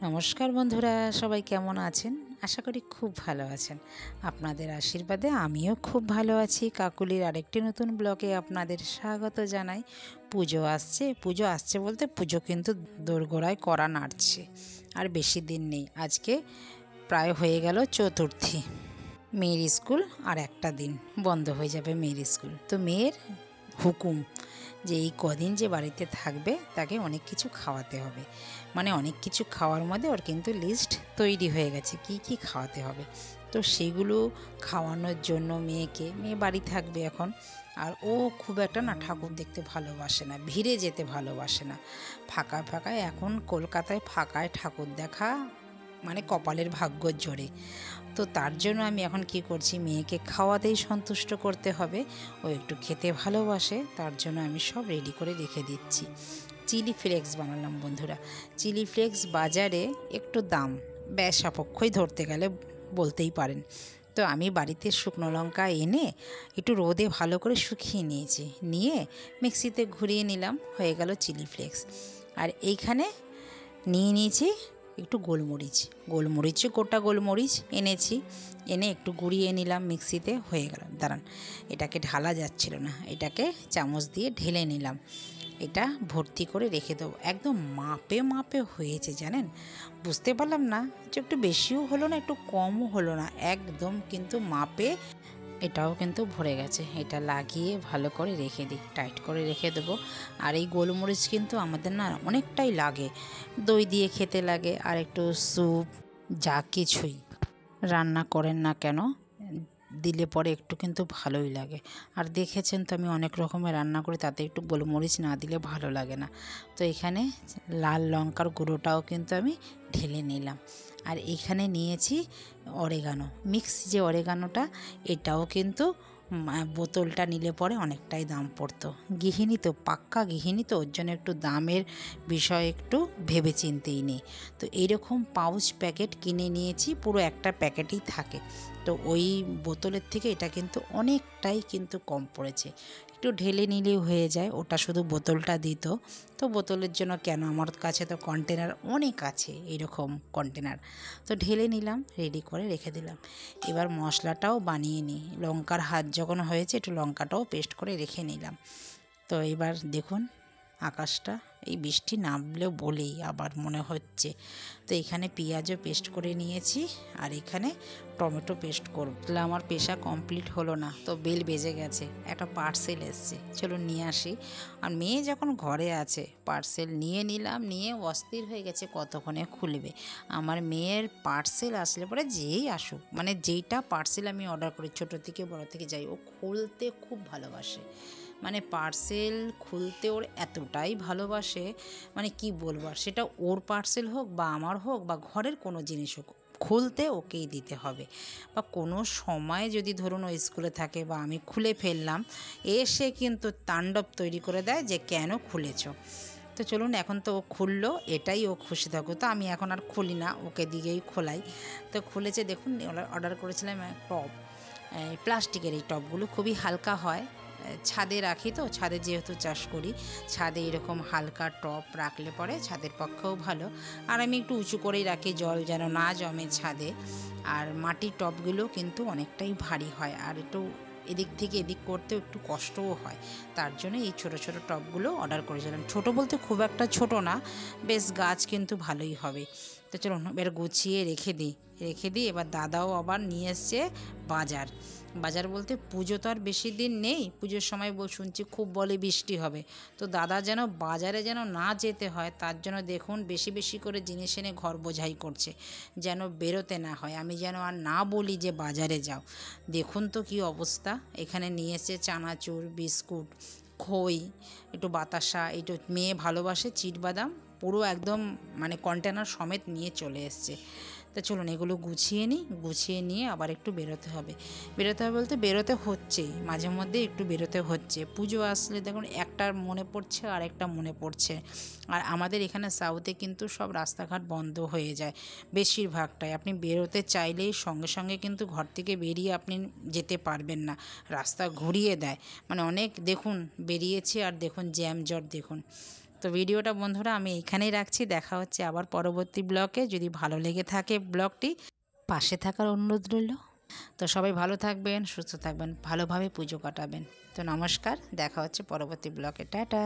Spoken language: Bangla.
নমস্কার বন্ধুরা, সবাই কেমন আছেন? আশা করি খুব ভালো আছেন। আপনাদের আশীর্বাদে আমিও খুব ভালো আছি। কাকুলির আরেকটি নতুন ব্লগে আপনাদের স্বাগত জানাই। পুজো আসছে বলতে পুজো কিন্তু দোরগোড়ায় করা নাড়ছে, আর বেশি দিন নেই। আজকে প্রায় হয়ে গেল চতুর্থী। মেয়ের স্কুল আর একটা দিন বন্ধ হয়ে যাবে মেয়ের স্কুল। তো মেয়ের হুকুম যে এই কদিন যে বাড়িতে থাকবে তাকে অনেক কিছু খাওয়াতে হবে, মানে অনেক কিছু খাওয়ার মধ্যে ওর কিন্তু লিস্ট তৈরি হয়ে গেছে কি কি খাওয়াতে হবে। তো সেগুলো খাওয়ানোর জন্য মেয়ে বাড়ি থাকবে এখন। আর ও খুব একটা না ঠাকুর দেখতে ভালোবাসে না, ভিড়ে যেতে ভালোবাসে না। ফাঁকায় এখন কলকাতায় ফাঁকায় ঠাকুর দেখা মানে কপালের ভাগ্যর জোরে। তো তার জন্য আমি এখন কি করছি, মেয়েকে খাওয়াতেই সন্তুষ্ট করতে হবে। ও একটু খেতে ভালোবাসে, তার জন্য আমি সব রেডি করে রেখে দিচ্ছি। চিলি ফ্লেক্স বানালাম বন্ধুরা। চিলি ফ্লেক্স বাজারে একটু দাম ব্যয়সাপেক্ষই ধরতে গেলে বলতেই পারেন। তো আমি বাড়িতে শুকনো লঙ্কা এনে একটু রোদে ভালো করে শুকিয়ে নিয়ে মিক্সিতে ঘুরিয়ে নিলাম, হয়ে গেল চিলি ফ্লেক্স। আর এইখানে নিয়েছি একটু গোটা গোলমরিচ এনে একটু গুঁড়িয়ে নিলাম মিক্সিতে, হয়ে গেল। দাঁড়ান, এটাকে ঢালা যাচ্ছিল না, এটাকে চামচ দিয়ে ঢেলে নিলাম। এটা ভর্তি করে রেখে দেবো। একদম মাপে হয়েছে জানেন, বুঝতে পারলাম না যে একটু বেশিও হলো না একটু কমও হলো না, একদম কিন্তু মাপে। এটাও কিন্তু ভরে গেছে। এটা লাগিয়ে ভালো করে রেখে দিই, টাইট করে রেখে দেবো। আর এই গোলমরিচ কিন্তু আমাদের না অনেকটাই লাগে, দই দিয়ে খেতে লাগে, আর একটু স্যুপ যা কিছুই রান্না করেন না কেন দিলে পরে একটু কিন্তু ভালোই লাগে। আর দেখেছেন তো আমি অনেক রকমের রান্না করি, তাতে একটু গোলমরিচ না দিলে ভালো লাগে না। তো এখানে লাল লঙ্কার গুঁড়োটাও কিন্তু আমি ঢেলে নিলাম। আর এখানে নিয়েছি অরেগানো মিক্স, যে অরেগানোটা এটাও কিন্তু বোতলটা নিলে পরে অনেকটাই দাম পড়তো। পাক্কা গৃহিণী তো, ওর জন্য একটু দামের বিষয় একটু ভেবে চিন্তেই নেই। তো এইরকম পাউচ প্যাকেট কিনে নিয়েছি, পুরো একটা প্যাকেটই থাকে। তো ওই বোতলের থেকে এটা কিন্তু অনেকটাই কিন্তু কম পড়েছে। একটু ঢেলে নিলেও হয়ে যায়, ওটা শুধু বোতলটা দিত। তো বোতলের জন্য কেন, আমার কাছে তো কন্টেনার অনেক আছে, এইরকম কন্টেনার। তো ঢেলে নিলাম, রেডি করে রেখে দিলাম। এবার মশলাটাও বানিয়ে নিই। লঙ্কার হাত যখন হয়েছে একটু লঙ্কাটাও পেস্ট করে রেখে নিলাম। তো এবার দেখুন আকাশটা, এই বৃষ্টি নামলেও বলেই আবার মনে হচ্ছে। তো এখানে পেঁয়াজও পেস্ট করে নিয়েছি, আর এখানে টমেটো পেস্ট করব। তাহলে আমার পেশা কমপ্লিট হলো না, তো বেল বেজে গেছে, একটা পার্সেল এসছে, চলো নিয়ে আসি। আর মেয়ে যখন ঘরে আছে পার্সেল নিয়ে নিলাম, নিয়ে অস্থির হয়ে গেছে কতক্ষণে খুলবে। আমার মেয়ের পার্সেল আসলে পরে যেই আসুক, মানে যেইটা পার্সেল আমি অর্ডার করি, ছোটো থেকে বড় থেকে যাই, ও খুলতে খুব ভালোবাসে। মানে পার্সেল খুলতে ওর এতটাই ভালোবাসে, মানে কি বলবো। আর সেটা ওর পার্সেল হোক বা আমার হোক বা ঘরের কোনো জিনিস হোক, খুলতে ওকেই দিতে হবে। বা কোনো সময় যদি ধরুন ও স্কুলে থাকে বা আমি খুলে ফেললাম, এসে কিন্তু তাণ্ডব তৈরি করে দেয় যে কেন খুলেছ। তো চলুন, এখন তো ও খুললো, এটাই ও খুশি থাকুক। তো আমি এখন আর খুলি না, ওকে দিয়েই খোলাই। তো খুলেছে, দেখুন অর্ডার করেছিলাম টব, প্লাস্টিকের এই টবগুলো খুবই হালকা হয়। ছাদে রাখি, তো ছাদে যেহেতু চাষ করি, ছাদে এরকম হালকা টব রাখলে পরে ছাদের পক্ষেও ভালো। আর আমি একটু উঁচু করেই রাখি, জল যেন না জমে ছাদে। আর মাটির টবগুলো কিন্তু অনেকটাই ভারী হয়, আর একটু এদিক থেকে এদিক করতেও একটু কষ্টও হয়। তার জন্য এই ছোট ছোট টবগুলো অর্ডার করেছিলাম। ছোট বলতে খুব একটা ছোট না, বেশ গাছ কিন্তু ভালোই হবে। তো চলুন এবার গুছিয়ে রেখে দিই। এবার দাদাও আবার নিয়ে এসছে বাজার বলতে পুজো তো আর বেশি দিন নেই। পুজোর সময় শুনছি খুব বলে বৃষ্টি হবে। তো দাদা যেন বাজারে যেন না যেতে হয়, তার জন্য দেখুন বেশি করে জিনিস এনে ঘর বোঝাই করছে, যেন বেরোতে না হয়। আমি যেন আর না বলি যে বাজারে যাও। দেখুন তো কি অবস্থা। এখানে নিয়ে এসে চানাচুর, বিস্কুট, খই, একটু বাতাসা, একটু মেয়ে ভালোবাসে চিটবাদাম, পুরো একদম মানে কন্টেনার সমেত নিয়ে চলে এসছে। তো চলুন এগুলো গুছিয়ে নিয়ে আবার একটু বেরোতে হবে বলতে বেরোতে হচ্ছেই, মাঝে মধ্যে একটু বেরোতে হচ্ছে। পুজো আসলে দেখুন একটা মনে পড়ছে আর একটা মনে পড়ছে। আর আমাদের এখানে সাউথে কিন্তু সব রাস্তাঘাট বন্ধ হয়ে যায় বেশিরভাগটাই। আপনি বেরোতে চাইলেই সঙ্গে কিন্তু ঘর থেকে বেরিয়ে আপনি যেতে পারবেন না, রাস্তা ঘুরিয়ে দেয়। মানে অনেক দেখুন বেরিয়েছি, আর দেখুন জ্যাম জট দেখুন। তো ভিডিওটা বন্ধুরা আমি এইখানেই রাখছি, দেখা হচ্ছে আবার পরবর্তী ব্লগে। যদি ভালো লেগে থাকে ব্লগটি, পাশে থাকার অনুরোধ রইল। তো সবাই ভালো থাকবেন, সুস্থ থাকবেন, ভালোভাবে পুজো কাটাবেন। তো নমস্কার, দেখা হচ্ছে পরবর্তী ব্লগে, টাটা।